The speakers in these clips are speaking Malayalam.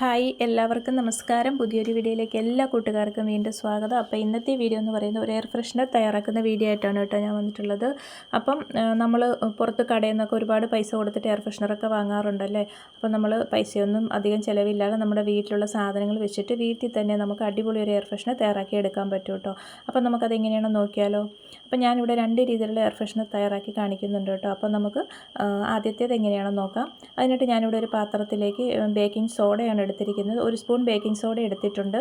ഹായ് എല്ലാവർക്കും നമസ്കാരം. പുതിയൊരു വീഡിയോയിലേക്ക് എല്ലാ കൂട്ടുകാർക്കും വീണ്ടും സ്വാഗതം. അപ്പോൾ ഇന്നത്തെ വീഡിയോ എന്ന് പറയുന്നത് ഒരു എയർ ഫ്രഷ്നർ തയ്യാറാക്കുന്ന വീഡിയോ ആയിട്ടാണ് കേട്ടോ ഞാൻ വന്നിട്ടുള്ളത്. അപ്പം നമ്മൾ പുറത്ത് കടയിൽ നിന്നൊക്കെ ഒരുപാട് പൈസ കൊടുത്തിട്ട് എയർ ഫ്രഷ്നറൊക്കെ വാങ്ങാറുണ്ടല്ലേ. അപ്പോൾ നമ്മൾ പൈസയൊന്നും അധികം ചിലവില്ലാതെ നമ്മുടെ വീട്ടിലുള്ള സാധനങ്ങൾ വെച്ചിട്ട് വീട്ടിൽ തന്നെ നമുക്ക് അടിപൊളി ഒരു എയർ ഫ്രഷ്നർ തയ്യാറാക്കി എടുക്കാൻ പറ്റും കേട്ടോ. അപ്പോൾ നമുക്കത് എങ്ങനെയാണെന്ന് നോക്കിയാലോ. അപ്പോൾ ഞാനിവിടെ രണ്ട് രീതിയിലുള്ള എയർ ഫ്രഷ്നർ തയ്യാറാക്കി കാണിക്കുന്നുണ്ട് കേട്ടോ. അപ്പോൾ നമുക്ക് ആദ്യത്തേത് എങ്ങനെയാണെന്ന് നോക്കാം. അതിനായിട്ട് ഞാനിവിടെ ഒരു പാത്രത്തിലേക്ക് ബേക്കിംഗ് സോഡയാണ് എടുത്തിരിക്കുന്നത്. ഒരു സ്പൂൺ ബേക്കിംഗ് സോഡ എടുത്തിട്ടുണ്ട്.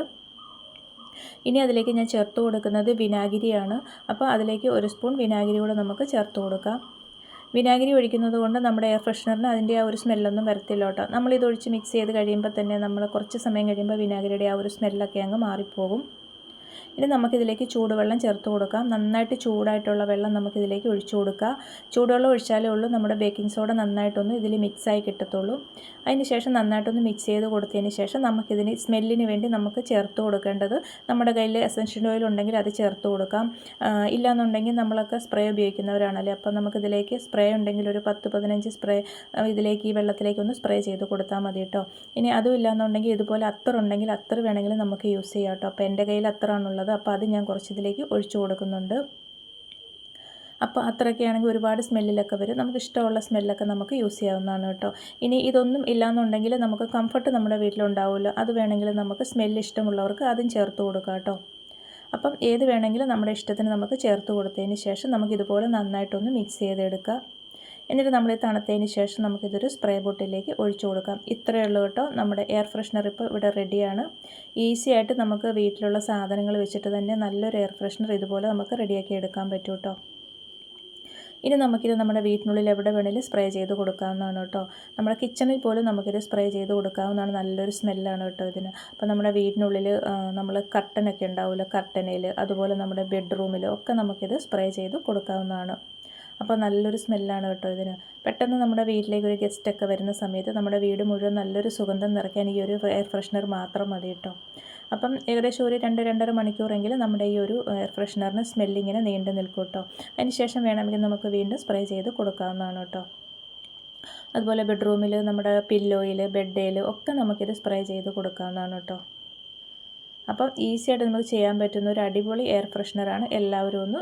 ഇനി അതിലേക്ക് ഞാൻ ചേർത്ത് കൊടുക്കുന്നത് വിനാഗിരിയാണ്. അപ്പോൾ അതിലേക്ക് ഒരു സ്പൂൺ വിനാഗിരി കൂടെ നമുക്ക് ചേർത്ത് കൊടുക്കാം. വിനാഗിരി ഒഴിക്കുന്നത് കൊണ്ട് നമ്മുടെ എയർ ഫ്രഷ്നറിന് അതിൻ്റെ ആ ഒരു സ്മെല്ലൊന്നും വരത്തില്ല കേട്ടോ. നമ്മളിതൊഴിച്ച് മിക്സ് ചെയ്ത് കഴിയുമ്പോൾ തന്നെ നമ്മൾ കുറച്ച് സമയം കഴിയുമ്പോൾ വിനാഗിരിയുടെ ആ ഒരു സ്മെല്ലൊക്കെ അങ്ങ് മാറിപ്പോകും. ഇനി നമുക്കിതിലേക്ക് ചൂടുവെള്ളം ചേർത്ത് കൊടുക്കാം. നന്നായിട്ട് ചൂടായിട്ടുള്ള വെള്ളം നമുക്കിതിലേക്ക് ഒഴിച്ചു കൊടുക്കാം. ചൂടുവെള്ളം ഒഴിച്ചാലേ ഉള്ളൂ നമ്മുടെ ബേക്കിംഗ് സോഡ നന്നായിട്ടൊന്ന് ഇതിൽ മിക്സായി കിട്ടത്തുള്ളൂ. അതിന് ശേഷം നന്നായിട്ടൊന്ന് മിക്സ് ചെയ്ത് കൊടുത്തതിന് ശേഷം നമുക്കിതിന് സ്മെല്ലിന് വേണ്ടി നമുക്ക് ചേർത്ത് കൊടുക്കേണ്ടത് നമ്മുടെ കയ്യിൽ എസൻഷ്യൽ ഓയിൽ ഉണ്ടെങ്കിൽ അത് ചേർത്ത് കൊടുക്കാം. ഇല്ലയെന്നുണ്ടെങ്കിൽ നമ്മളൊക്കെ സ്പ്രേ ഉപയോഗിക്കുന്നവരാണല്ലേ. അപ്പോൾ നമുക്കിതിലേക്ക് സ്പ്രേ ഉണ്ടെങ്കിൽ ഒരു 10-15 സ്പ്രേ ഇതിലേക്ക് ഈ വെള്ളത്തിലേക്കൊന്ന് സ്പ്രേ ചെയ്ത് കൊടുത്താൽ മതി കേട്ടോ. ഇനി അതും ഇല്ലയെന്നുണ്ടെങ്കിൽ ഇതുപോലെ അത്തറുണ്ടെങ്കിൽ അത്തർ വേണമെങ്കിൽ നമുക്ക് യൂസ് ചെയ്യാം കേട്ടോ. അപ്പോൾ എൻ്റെ കയ്യിൽ അത്തറാണുള്ളത്. അപ്പോൾ അത് ഞാൻ കുറച്ച് ഇതിലേക്ക് ഒഴിച്ചു കൊടുക്കുന്നുണ്ട്. അപ്പോൾ അത്രയൊക്കെ ആണെങ്കിൽ ഒരുപാട് സ്മെല്ലിലൊക്കെ വരും. നമുക്ക് ഇഷ്ടമുള്ള സ്മെല്ലൊക്കെ നമുക്ക് യൂസ് ചെയ്യാവുന്നതാണ് കേട്ടോ. ഇനി ഇതൊന്നും ഇല്ലയെന്നുണ്ടെങ്കിൽ നമുക്ക് കംഫർട്ട് നമ്മുടെ വീട്ടിലുണ്ടാവുമല്ലോ, അത് വേണമെങ്കിൽ നമുക്ക് സ്മെല്ല് ഇഷ്ടമുള്ളവർക്ക് അതും ചേർത്ത് കൊടുക്കാം കേട്ടോ. അപ്പം ഏത് വേണമെങ്കിലും നമ്മുടെ ഇഷ്ടത്തിന് നമുക്ക് ചേർത്ത് കൊടുത്തതിന് ശേഷം നമുക്കിതുപോലെ നന്നായിട്ടൊന്ന് മിക്സ് ചെയ്തെടുക്കാം. എന്നിട്ട് നമ്മൾ തണുത്തതിന് ശേഷം നമുക്കിതൊരു സ്പ്രേ ബോട്ടിലേക്ക് ഒഴിച്ചു കൊടുക്കാം. ഇത്രയേ ഉള്ളൂ കേട്ടോ. നമ്മുടെ എയർ ഫ്രഷ്നർ ഇപ്പോൾ ഇവിടെ റെഡിയാണ്. ഈസി ആയിട്ട് നമുക്ക് വീട്ടിലുള്ള സാധനങ്ങൾ വെച്ചിട്ട് തന്നെ നല്ലൊരു എയർ ഫ്രഷ്നർ ഇതുപോലെ നമുക്ക് റെഡിയാക്കി എടുക്കാൻ പറ്റും കേട്ടോ. ഇനി നമുക്കിത് നമ്മുടെ വീട്ടിനുള്ളിൽ എവിടെ വേണമെങ്കിലും സ്പ്രേ ചെയ്ത് കൊടുക്കാവുന്നതാണ് കേട്ടോ. നമ്മുടെ കിച്ചണിൽ പോലും നമുക്കിത് സ്പ്രേ ചെയ്ത് കൊടുക്കാവുന്നതാണ്. നല്ലൊരു സ്മെല്ലാണ് കേട്ടോ ഇതിന്. അപ്പോൾ നമ്മുടെ വീടിനുള്ളിൽ നമ്മൾ കർട്ടനൊക്കെ ഉണ്ടാവുമല്ലോ, കർട്ടനയിൽ അതുപോലെ നമ്മുടെ ബെഡ്റൂമിലും ഒക്കെ നമുക്കിത് സ്പ്രേ ചെയ്ത് കൊടുക്കാവുന്നതാണ്. അപ്പോൾ നല്ലൊരു സ്മെല്ലാണ് കേട്ടോ ഇതിന്. പെട്ടെന്ന് നമ്മുടെ വീട്ടിലേക്ക് ഒരു ഗസ്റ്റൊക്കെ വരുന്ന സമയത്ത് നമ്മുടെ വീട് മുഴുവൻ നല്ലൊരു സുഗന്ധം നിറയ്ക്കാൻ ഈ ഒരു എയർ ഫ്രഷ്നർ മാത്രം മതി കേട്ടോ. അപ്പം ഏകദേശം ഒരു 2-2.5 മണിക്കൂറെങ്കിലും നമ്മുടെ ഈ ഒരു എയർ ഫ്രഷ്നറിന് സ്മെല്ലിങ്ങനെ നീണ്ടു നിൽക്കും കേട്ടോ. അതിന് ശേഷം വേണമെങ്കിൽ നമുക്ക് വീണ്ടും സ്പ്രേ ചെയ്ത് കൊടുക്കാവുന്നതാണ് കേട്ടോ. അതുപോലെ ബെഡ്റൂമിൽ നമ്മുടെ പില്ലോയിൽ ബെഡേൽ ഒക്കെ നമുക്കിത് സ്പ്രേ ചെയ്ത് കൊടുക്കാവുന്നതാണ് കേട്ടോ. അപ്പം ഈസി ആയിട്ട് നമുക്ക് ചെയ്യാൻ പറ്റുന്ന ഒരു അടിപൊളി എയർ ഫ്രഷ്നറാണ്. എല്ലാവരും ഒന്ന്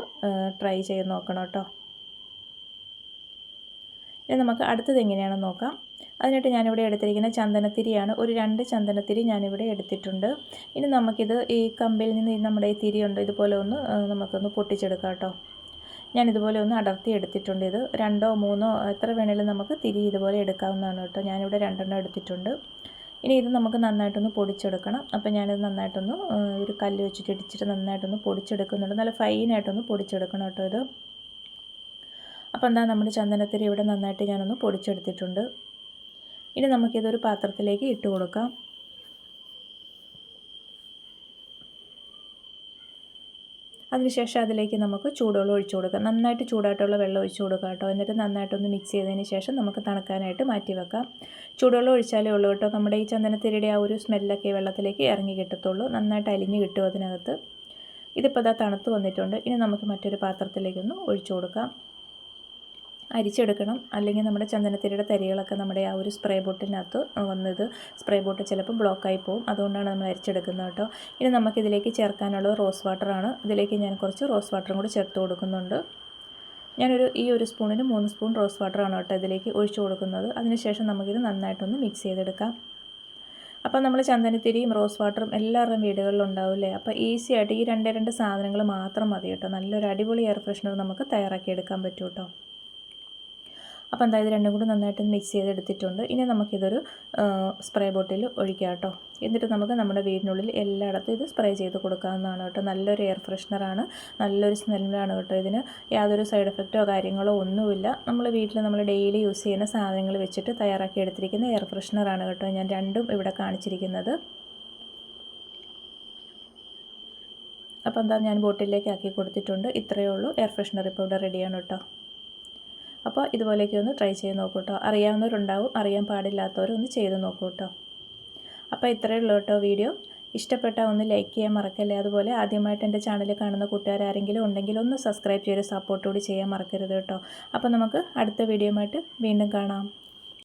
ട്രൈ ചെയ്ത് നോക്കണം കേട്ടോ. ഇനി നമുക്ക് അടുത്തത് എങ്ങനെയാണെന്ന് നോക്കാം. അതിനായിട്ട് ഞാനിവിടെ എടുത്തിരിക്കുന്ന ചന്ദനത്തിരിയാണ്. ഒരു 2 ചന്ദനത്തിരി ഞാനിവിടെ എടുത്തിട്ടുണ്ട്. ഇനി നമുക്കിത് ഈ കമ്പിൽ നിന്ന് നമ്മുടെ ഈ തിരിയുണ്ട് ഇതുപോലെ ഒന്ന് നമുക്കൊന്ന് പൊട്ടിച്ചെടുക്കാം കേട്ടോ. ഞാനിതുപോലെ ഒന്ന് അടർത്തി എടുത്തിട്ടുണ്ട്. ഇത് 2-3 എത്ര വേണമെങ്കിലും നമുക്ക് തിരി ഇതുപോലെ എടുക്കാവുന്നതാണ് കേട്ടോ. ഞാനിവിടെ 2 എടുത്തിട്ടുണ്ട്. ഇനി ഇത് നമുക്ക് നന്നായിട്ടൊന്ന് പൊടിച്ചെടുക്കണം. അപ്പോൾ ഞാനിത് നന്നായിട്ടൊന്ന് ഒരു കല്ല് വെച്ചിട്ട് ഇടിച്ചിട്ട് നന്നായിട്ടൊന്ന് പൊടിച്ചെടുക്കുന്നുണ്ട്. നല്ല ഫൈനായിട്ടൊന്ന് പൊടിച്ചെടുക്കണം കേട്ടോ ഇത്. അപ്പോൾ എന്താ നമ്മുടെ ചന്ദനത്തിരി ഇവിടെ നന്നായിട്ട് ഞാനൊന്ന് പൊടിച്ചെടുത്തിട്ടുണ്ട്. ഇനി നമുക്കിതൊരു പാത്രത്തിലേക്ക് ഇട്ട് കൊടുക്കാം. അതിനുശേഷം അതിലേക്ക് നമുക്ക് ചൂടുവെള്ളം ഒഴിച്ചു കൊടുക്കാം. നന്നായിട്ട് ചൂടായിട്ടുള്ള വെള്ളം ഒഴിച്ചു കൊടുക്കാം കേട്ടോ. എന്നിട്ട് നന്നായിട്ടൊന്ന് മിക്സ് ചെയ്തതിന് ശേഷം നമുക്ക് തണുക്കാനായിട്ട് മാറ്റി വെക്കാം. ചൂടുവെള്ളം ഒഴിച്ചാലേ ഉള്ളൂ കേട്ടോ നമ്മുടെ ഈ ചന്ദനത്തിരിയുടെ ആ ഒരു സ്മെല്ലൊക്കെ വെള്ളത്തിലേക്ക് ഇറങ്ങി കിട്ടത്തുള്ളൂ. നന്നായിട്ട് അലിഞ്ഞ് കിട്ടും അതിനകത്ത്. ഇതിപ്പോൾ ഇതാ തണുത്ത് വന്നിട്ടുണ്ട്. ഇനി നമുക്ക് മറ്റൊരു പാത്രത്തിലേക്കൊന്ന് ഒഴിച്ചു കൊടുക്കാം. അരിച്ചെടുക്കണം, അല്ലെങ്കിൽ നമ്മുടെ ചന്ദനത്തിരിയുടെ തരികളൊക്കെ നമ്മുടെ ആ ഒരു സ്പ്രേ ബോട്ടിനകത്ത് വന്നത് സ്പ്രേ ബോട്ട് ചിലപ്പോൾ ബ്ലോക്കായി പോകും. അതുകൊണ്ടാണ് നമ്മൾ അരിച്ചെടുക്കുന്നത് കേട്ടോ. ഇനി നമുക്കിതിലേക്ക് ചേർക്കാനുള്ളത് റോസ് വാട്ടറാണ്. ഇതിലേക്ക് ഞാൻ കുറച്ച് റോസ് വാട്ടറും കൂടി ചേർത്ത് കൊടുക്കുന്നുണ്ട്. ഈ ഒരു സ്പൂണിന് 3 സ്പൂൺ റോസ് വാട്ടറാണ് കേട്ടോ ഇതിലേക്ക് ഒഴിച്ചു കൊടുക്കുന്നത്. അതിനുശേഷം നമുക്കിത് നന്നായിട്ടൊന്ന് മിക്സ് ചെയ്തെടുക്കാം. അപ്പോൾ നമ്മൾ ചന്ദനത്തിരിയും റോസ് വാട്ടറും എല്ലാവരുടെയും വീടുകളിലും ഉണ്ടാവില്ലേ. അപ്പോൾ ഈസി ആയിട്ട് ഈ 2 സാധനങ്ങൾ മാത്രം മതി കേട്ടോ. നല്ലൊരു അടിപൊളി എയർ ഫ്രഷ്നർ നമുക്ക് തയ്യാറാക്കി എടുക്കാൻ പറ്റും കേട്ടോ. അപ്പോൾ എന്താ ഇത് രണ്ടും കൂടി നന്നായിട്ട് മിക്സ് ചെയ്തെടുത്തിട്ടുണ്ട്. ഇനി നമുക്കിതൊരു സ്പ്രേ ബോട്ടിൽ ഒഴിക്കാം കേട്ടോ. എന്നിട്ട് നമുക്ക് നമ്മുടെ വീടിനുള്ളിൽ എല്ലായിടത്തും ഇത് സ്പ്രേ ചെയ്ത് കൊടുക്കാവുന്നതാണ് കേട്ടോ. നല്ലൊരു എയർ ഫ്രഷ്നറാണ്. നല്ലൊരു സ്മെല്ലാണ് കേട്ടോ. ഇതിന് യാതൊരു സൈഡ് എഫക്റ്റോ കാര്യങ്ങളോ ഒന്നുമില്ല. നമ്മൾ വീട്ടിൽ നമ്മൾ ഡെയിലി യൂസ് ചെയ്യുന്ന സാധനങ്ങൾ വെച്ചിട്ട് തയ്യാറാക്കി എടുത്തിരിക്കുന്ന എയർ ഫ്രഷ്നറാണ് കേട്ടോ. ഞാൻ രണ്ടും ഇവിടെ കാണിച്ചിരിക്കുന്നത്. അപ്പോൾ എന്താ ഞാൻ ബോട്ടിലേക്ക് ആക്കി കൊടുത്തിട്ടുണ്ട്. ഇത്രയേ ഉള്ളൂ. എയർ ഫ്രഷ്നർ ഇപ്പോൾ ഇവിടെ റെഡിയാണ് കേട്ടോ. അപ്പോൾ ഇതുപോലെയൊക്കെ ഒന്ന് ട്രൈ ചെയ്ത് നോക്കൂ കേട്ടോ. അറിയാവുന്നവരുണ്ടാവും, അറിയാൻ പാടില്ലാത്തവരൊന്ന് ചെയ്ത് നോക്കൂ കേട്ടോ. അപ്പോൾ ഇത്രയേ ഉള്ളൂ കേട്ടോ വീഡിയോ. ഇഷ്ടപ്പെട്ടാൽ ഒന്ന് ലൈക്ക് ചെയ്യാൻ മറക്കല്ലേ. അതുപോലെ ആദ്യമായിട്ട് എൻ്റെ ചാനൽ കാണുന്ന കൂട്ടുകാരാരെങ്കിലും ഉണ്ടെങ്കിൽ ഒന്ന് സബ്സ്ക്രൈബ് ചെയ്ത് സപ്പോർട്ട് കൂടി ചെയ്യാൻ മറക്കരുത് കേട്ടോ. അപ്പോൾ നമുക്ക് അടുത്ത വീഡിയോയുമായിട്ട് വീണ്ടും കാണാം.